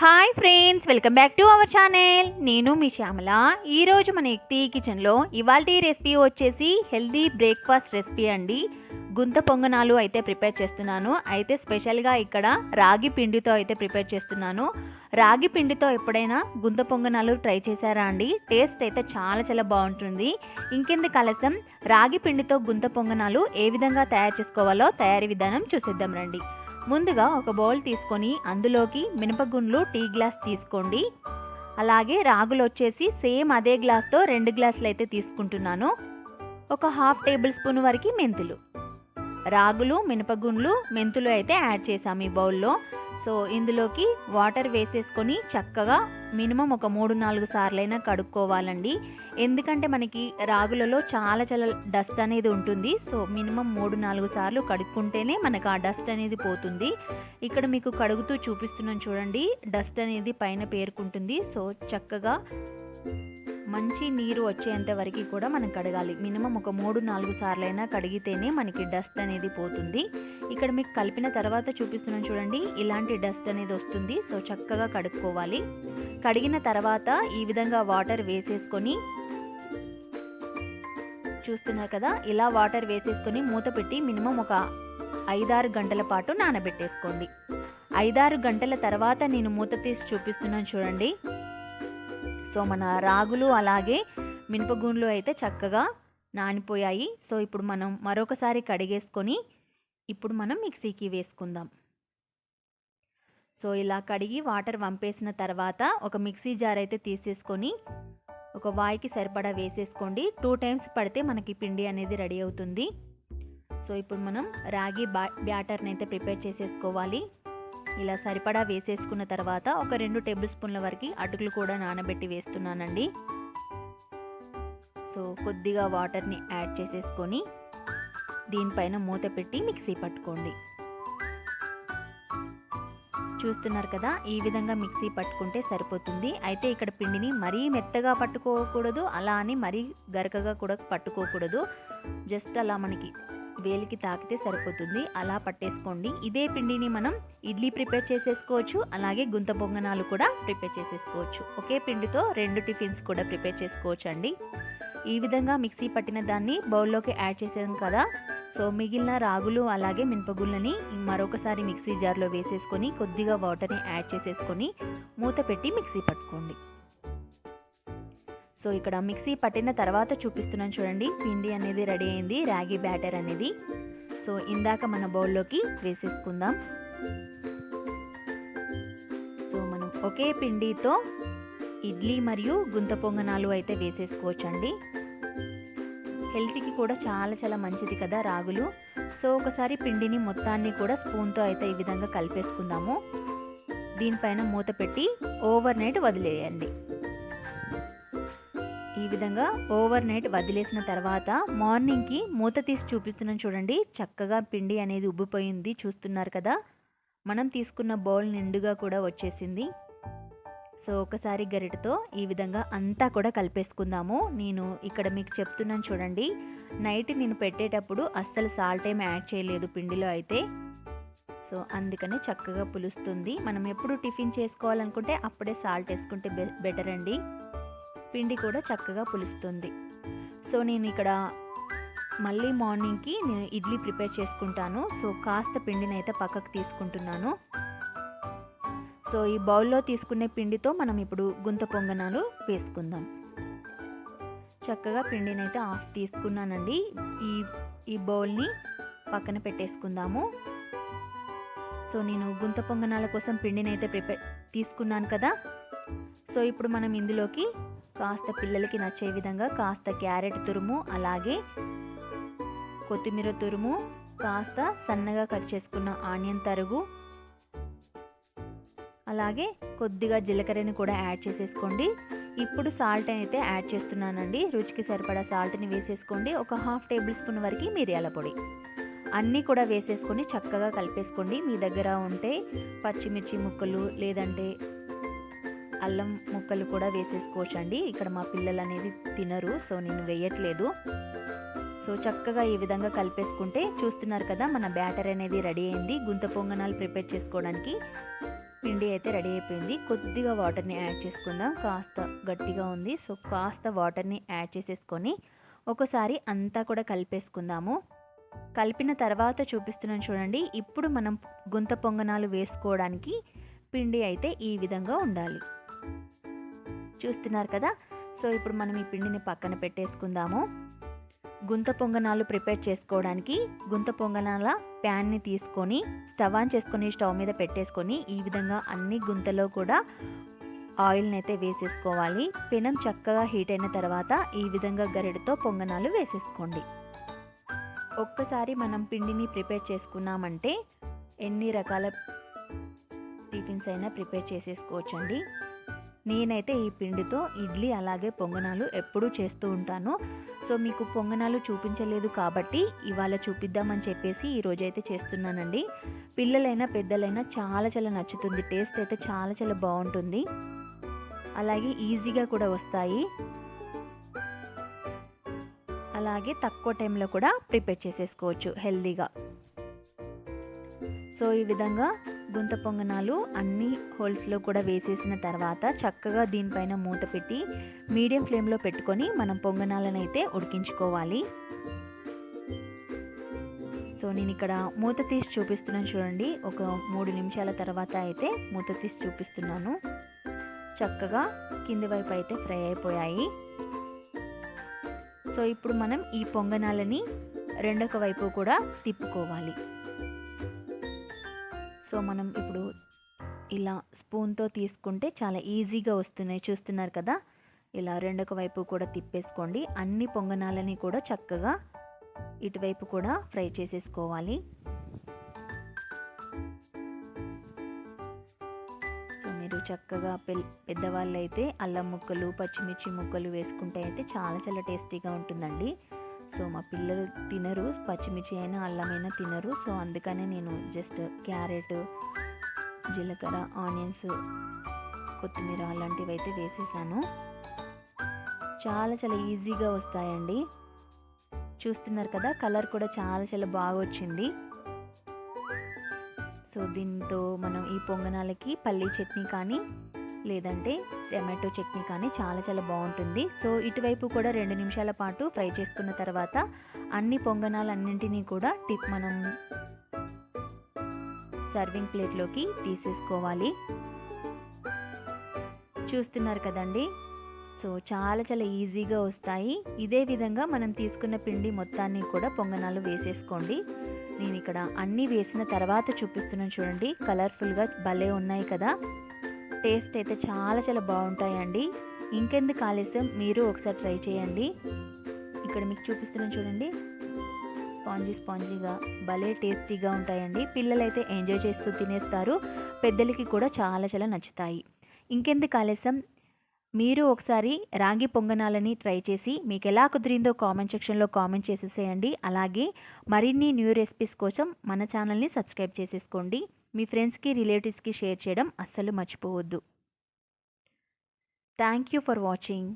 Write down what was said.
Hi friends, welcome back to our channel. నేను మీ శ్యామల. ఈరోజు మన ఎక్తి కిచెన్లో ఇవాల్టి రెసిపీ వచ్చేసి హెల్దీ బ్రేక్ఫాస్ట్ రెసిపీ అండి. గుంత పొంగనాలు అయితే ప్రిపేర్ చేస్తున్నాను. అయితే స్పెషల్గా ఇక్కడ రాగి పిండితో అయితే ప్రిపేర్ చేస్తున్నాను. రాగి పిండితో ఎప్పుడైనా గుంత పొంగనాలు ట్రై చేశారా అండి? టేస్ట్ అయితే చాలా బాగుంటుంది. ఇంకెందుకు ఆలస్యం, రాగి పిండితో గుంత పొంగనాలు ఏ విధంగా తయారు చేసుకోవాలో తయారీ విధానం చూసేద్దాం రండి. ముందుగా ఒక బౌల్ తీసుకొని అందులోకి మినపగుండ్లు టీ గ్లాస్ తీసుకోండి. అలాగే రాగులు వచ్చేసి సేమ్ అదే గ్లాస్తో 2 గ్లాసులు అయితే తీసుకుంటున్నాను. ఒక హాఫ్ టేబుల్ స్పూన్ వరకు మెంతులు, రాగులు, మినపగుండ్లు, మెంతులు అయితే యాడ్ చేసాము ఈ బౌల్లో. సో ఇందులోకి వాటర్ వేసేసుకొని చక్కగా మినిమం ఒక 3-4 సార్లైనా కడుక్కోవాలండి. ఎందుకంటే మనకి రాగులలో చాలా డస్ట్ అనేది ఉంటుంది. సో మినిమం 3-4 సార్లు కడుక్కుంటేనే మనకు ఆ డస్ట్ అనేది పోతుంది. ఇక్కడ మీకు కడుగుతూ చూపిస్తున్నాను చూడండి, డస్ట్ అనేది పైన పేరుకుంటుంది. సో చక్కగా మంచి నీరు వచ్చేంత వరకు కూడా మనం కడగాలి. మినిమం ఒక 3-4 సార్లైనా కడిగితేనే మనకి డస్ట్ అనేది పోతుంది. ఇక్కడ మీకు కలిపిన తర్వాత చూపిస్తున్నాను చూడండి, ఇలాంటి డస్ట్ అనేది వస్తుంది. సో చక్కగా కడుక్కోవాలి. కడిగిన తర్వాత ఈ విధంగా వాటర్ వేసేసుకొని చూస్తున్నారు కదా, ఇలా వాటర్ వేసేసుకొని మూత పెట్టి మినిమం ఒక 5-6 గంటల పాటు నానబెట్టేసుకోండి. 5-6 గంటల తర్వాత నేను మూత తీసి చూపిస్తున్నాను చూడండి. సో మన రాగులు అలాగే మినపగుండ్లు అయితే చక్కగా నానిపోయాయి. సో ఇప్పుడు మనం మరొకసారి కడిగేసుకొని ఇప్పుడు మనం మిక్సీకి వేసుకుందాం. సో ఇలా కడిగి వాటర్ వంపేసిన తర్వాత ఒక మిక్సీ జార్ అయితే తీసేసుకొని ఒక వాయికి సరిపడా వేసేసుకోండి. 2 టైమ్స్ పడితే మనకి పిండి అనేది రెడీ అవుతుంది. సో ఇప్పుడు మనం రాగి బ్యాటర్ని అయితే ప్రిపేర్ చేసేసుకోవాలి. ఇలా సరిపడా వేసేసుకున్న తర్వాత ఒక 2 టేబుల్ స్పూన్ల వరకు అటుకులు కూడా నానబెట్టి వేస్తున్నానండి. సో కొద్దిగా వాటర్ని యాడ్ చేసేసుకొని దీనిపైన మూత పెట్టి మిక్సీ పట్టుకోండి. చూస్తున్నారు కదా, ఈ విధంగా మిక్సీ పట్టుకుంటే సరిపోతుంది. అయితే ఇక్కడ పిండిని మరీ మెత్తగా పట్టుకోకూడదు, అలా అని మరీ గరకగా కూడా పట్టుకోకూడదు. జస్ట్ అలా మనకి వేలికి తాకితే సరిపోతుంది, అలా పట్టేసుకోండి. ఇదే పిండిని మనం ఇడ్లీ ప్రిపేర్ చేసేసుకోవచ్చు, అలాగే గుంత పొంగనాలు కూడా ప్రిపేర్ చేసేసుకోవచ్చు. ఒకే పిండితో 2 టిఫిన్స్ కూడా ప్రిపేర్ చేసుకోవచ్చు అండి. ఈ విధంగా మిక్సీ పట్టిన దాన్ని బౌల్లోకి యాడ్ చేసాం కదా. సో మిగిలిన రాగులు అలాగే మినపగుళ్ళని మరొకసారి మిక్సీ జార్లో వేసేసుకొని కొద్దిగా వాటర్ని యాడ్ చేసేసుకొని మూత పెట్టి మిక్సీ పట్టుకోండి. సో ఇక్కడ మిక్సీ పట్టిన తర్వాత చూపిస్తున్నాను చూడండి, పిండి అనేది రెడీ అయింది, రాగి బ్యాటర్ అనేది. సో ఇందాక మన బౌల్లోకి వేసేసుకుందాం. సో మనం ఒకే పిండితో ఇడ్లీ మరియు గుంత పొంగనాలు అయితే వేసేసుకోవచ్చండి. హెల్త్కి కూడా చాలా మంచిది కదా రాగులు. సో ఒకసారి పిండిని మొత్తాన్ని కూడా స్పూన్తో అయితే ఈ విధంగా కలిపేసుకుందాము. దీనిపైన మూత పెట్టి ఓవర్ నైట్ వదిలేయండి. ఈ విధంగా ఓవర్ నైట్ వదిలేసిన తర్వాత మార్నింగ్కి మూత తీసి చూపిస్తున్నాను చూడండి, చక్కగా పిండి అనేది ఉబ్బిపోయింది. చూస్తున్నారు కదా, మనం తీసుకున్న బౌల్ నిండుగా కూడా వచ్చేసింది. సో ఒకసారి గరిటతో ఈ విధంగా అంతా కూడా కలిపేసుకుందాము. నేను ఇక్కడ మీకు చెప్తున్నాను చూడండి, నైట్ నేను పెట్టేటప్పుడు అస్సలు సాల్ట్ ఏమి యాడ్ చేయలేదు పిండిలో అయితే. సో అందుకని చక్కగా పులుస్తుంది. మనం ఎప్పుడు టిఫిన్ చేసుకోవాలనుకుంటే అప్పుడే సాల్ట్ వేసుకుంటే బెటర్ అండి. పిండి కూడా చక్కగా పులుస్తుంది. సో నేను ఇక్కడ మళ్ళీ మార్నింగ్కి నేను ఇడ్లీ ప్రిపేర్ చేసుకుంటాను. సో కాస్త పిండిని అయితే పక్కకు తీసుకుంటున్నాను. సో ఈ బౌల్లో తీసుకునే పిండితో మనం ఇప్పుడు గుంత పొంగనాలు వేసుకుందాం. చక్కగా పిండిని అయితే హాఫ్ తీసుకున్నానండి. ఈ బౌల్ని పక్కన పెట్టేసుకుందాము. సో నేను గుంత పొంగనాల కోసం పిండిని అయితే తీసుకున్నాను కదా. సో ఇప్పుడు మనం ఇందులోకి కాస్త పిల్లలకి నచ్చే విధంగా కాస్త క్యారెట్ తురుము, అలాగే కొత్తిమీర తురుము, కాస్త సన్నగా కట్ చేసుకున్న ఆనియన్ తరుగు, అలాగే కొద్దిగా జీలకర్రని కూడా యాడ్ చేసేసుకోండి. ఇప్పుడు సాల్ట్ అయితే యాడ్ చేస్తున్నానండి. రుచికి సరిపడా సాల్ట్ని వేసేసుకోండి. ఒక హాఫ్ టేబుల్ స్పూన్ వరకు మిరియాల పొడి అన్నీ కూడా వేసేసుకొని చక్కగా కలిపేసుకోండి. మీ దగ్గర ఉంటే పచ్చిమిర్చి ముక్కలు లేదంటే అల్లం ముక్కలు కూడా వేసేసుకోవచ్చు అండి. ఇక్కడ మా పిల్లలు అనేది తినరు, సో నేను వేయట్లేదు. సో చక్కగా ఈ విధంగా కలిపేసుకుంటే చూస్తున్నారు కదా, మన బ్యాటర్ అనేది రెడీ అయింది గుంత పొంగనాలు ప్రిపేర్ చేసుకోవడానికి. పిండి అయితే రెడీ అయిపోయింది. కొద్దిగా వాటర్ని యాడ్ చేసుకుందాం. కాస్త గట్టిగా ఉంది. సో కాస్త వాటర్ని యాడ్ చేసేసుకొని ఒకసారి అంతా కూడా కలిపేసుకుందాము. కలిపిన తర్వాత చూపిస్తున్నాను చూడండి. ఇప్పుడు మనం గుంత పొంగనాలు వేసుకోవడానికి పిండి అయితే ఈ విధంగా ఉండాలి. చూస్తున్నారు కదా. సో ఇప్పుడు మనం ఈ పిండిని పక్కన పెట్టేసుకుందాము. గుంత పొంగనాలు ప్రిపేర్ చేసుకోవడానికి గుంత పొంగనాల ప్యాన్ని తీసుకొని స్టవ్ ఆన్ చేసుకొని స్టవ్ మీద పెట్టేసుకొని ఈ విధంగా అన్ని గుంతలో కూడా ఆయిల్ని అయితే వేసేసుకోవాలి. పెనం చక్కగా హీట్ అయిన తర్వాత ఈ విధంగా గరిటతో పొంగనాలు వేసేసుకోండి. ఒక్కసారి మనం పిండిని ప్రిపేర్ చేసుకున్నామంటే ఎన్ని రకాల టిఫిన్స్ అయినా ప్రిపేర్ చేసేసుకోవచ్చండి. నేనైతే ఈ పిండితో ఇడ్లీ అలాగే పొంగనాలు ఎప్పుడూ చేస్తూ ఉంటాను. సో మీకు పొంగనాలు చూపించలేదు కాబట్టి ఇవాళ చూపిద్దామని చెప్పేసి ఈరోజైతే చేస్తున్నానండి. పిల్లలైనా పెద్దలైనా చాలా చాలా నచ్చుతుంది. టేస్ట్ అయితే చాలా చాలా బాగుంటుంది. అలాగే ఈజీగా కూడా వస్తాయి. అలాగే తక్కువ టైంలో కూడా ప్రిపేర్ చేసేసుకోవచ్చు హెల్తీగా. సో ఈ విధంగా గుంత పొంగనాలు అన్ని హోల్స్లో కూడా వేసేసిన తర్వాత చక్కగా దీనిపైన మూత పెట్టి మీడియం ఫ్లేమ్లో పెట్టుకొని మనం పొంగనాలను అయితే ఉడికించుకోవాలి. సో నేను ఇక్కడ మూత తీసి చూపిస్తున్నాను చూడండి. ఒక 3 నిమిషాల తర్వాత అయితే మూత తీసి చూపిస్తున్నాను. చక్కగా కింది వైపు అయితే ఫ్రై అయిపోయాయి. సో ఇప్పుడు మనం ఈ పొంగనాలని రెండొక వైపు కూడా తిప్పుకోవాలి. సో మనం ఇప్పుడు ఇలా స్పూన్తో తీసుకుంటే చాలా ఈజీగా వస్తున్నాయి. చూస్తున్నారు కదా. ఇలా రెండొక వైపు కూడా తిప్పేసుకోండి. అన్ని పొంగనాలని కూడా చక్కగా ఇటువైపు కూడా ఫ్రై చేసేసుకోవాలి. సో మీరు చక్కగా పెద్దవాళ్ళు అయితే అల్లం ముక్కలు పచ్చిమిర్చి ముక్కలు వేసుకుంటే అయితే చాలా చాలా టేస్టీగా ఉంటుందండి. సో మా పిల్లలు తినరు, పచ్చిమిర్చి అయినా అల్లమైనా తినరు. సో అందుకనే నేను జస్ట్ క్యారెట్, జీలకర్ర, ఆనియన్స్, కొత్తిమీర అలాంటివి అయితే వేసేసాను. చాలా చాలా ఈజీగా వస్తాయండి. చూస్తున్నారు కదా. కలర్ కూడా చాలా చాలా బాగా వచ్చింది. సో దీంతో మనం ఈ పొంగనాలకి పల్లీ చట్నీ కానీ లేదంటే టమాటో చట్నీ కానీ చాలా చాలా బాగుంటుంది. సో ఇటువైపు కూడా 2 నిమిషాల పాటు ఫ్రై చేసుకున్న తర్వాత అన్ని పొంగనాలన్నింటినీ కూడా మనం సర్వింగ్ ప్లేట్లోకి తీసేసుకోవాలి. చూస్తున్నారు కదండి. సో చాలా చాలా ఈజీగా వస్తాయి. ఇదే విధంగా మనం తీసుకున్న పిండి మొత్తాన్ని కూడా పొంగనాలు వేసేసుకోండి. నేను ఇక్కడ అన్నీ వేసిన తర్వాత చూపిస్తున్నాను చూడండి. కలర్ఫుల్గా భలే ఉన్నాయి కదా. టేస్ట్ అయితే చాలా చాలా బాగుంటాయండి. ఇంకెందుకు ఆలస్యం, మీరు ఒకసారి ట్రై చేయండి. ఇక్కడ మీకు చూపిస్తున్నాను చూడండి. స్పాంజీగా భలే టేస్టీగా ఉంటాయండి. పిల్లలైతే ఎంజాయ్ చేస్తూ తినేస్తారు. పెద్దలకి కూడా చాలా చాలా నచ్చుతాయి. ఇంకెందుకు ఆలస్యం, మీరు ఒకసారి రాగి పొంగనాలని ట్రై చేసి మీకు ఎలా కుదిరిందో కామెంట్ సెక్షన్లో కామెంట్ చేసేసేయండి. అలాగే మరిన్ని న్యూ రెసిపీస్ కోసం మన ఛానల్ని సబ్స్క్రైబ్ చేసేసుకోండి. మీ ఫ్రెండ్స్కి రిలేటివ్స్కి షేర్ చేయడం అస్సలు మర్చిపోవద్దు. Thank you for watching.